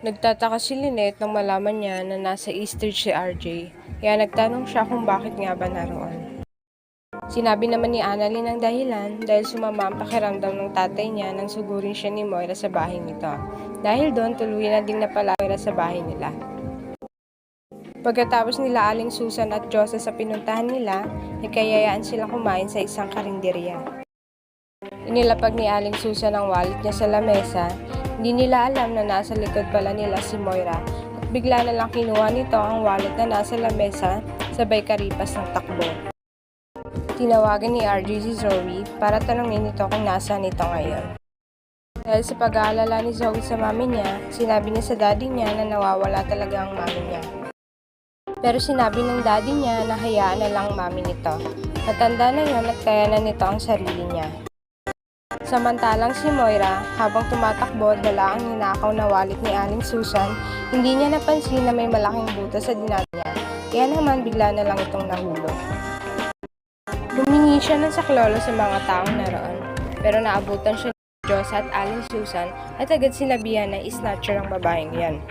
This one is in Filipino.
Nagtataka si Lynette nang malaman niya na nasa Eastridge si RJ, kaya nagtanong siya kung bakit nga ba naroon. Sinabi naman ni Annalyn ang dahilan dahil sumama ang pakiramdam ng tatay niya nang sugurin siya ni Moira sa bahay nito. Dahil doon, tuluyan na ding napala Moira sa bahay nila. Pagkatapos nila Aling Susan at Josa sa pinuntahan nila, nagkayayaan silang kumain sa isang karinderya. Inilapag ni Aling Susan ang wallet niya sa lamesa. Hindi nila alam na nasa likod pala nila si Moira at bigla na lang kinuha nito ang wallet na nasa lamesa sabay karipas ng takbo. Tinawagan ni RJ si Zoe para tanungin ito kung nasaan ito ngayon. Dahil sa pag-aalala ni Zoe sa mami niya, sinabi niya sa daddy niya na nawawala talaga ang mami niya. Pero sinabi ng daddy niya na hayaan na lang mami nito. Matanda na yun at kaya na nito ang sarili niya. Samantalang si Moira, habang tumatakbo dala ang ninakaw na wallet ni Aling Susan, hindi niya napansin na may malaking butas sa dinat niya. Kaya naman bigla na lang itong nahulog. Lumingi siya ng saklolo sa mga taong naroon, pero naabutan siya ni Josa at Aling Susan at agad sinabihan na isnatcher ang babaeng yan.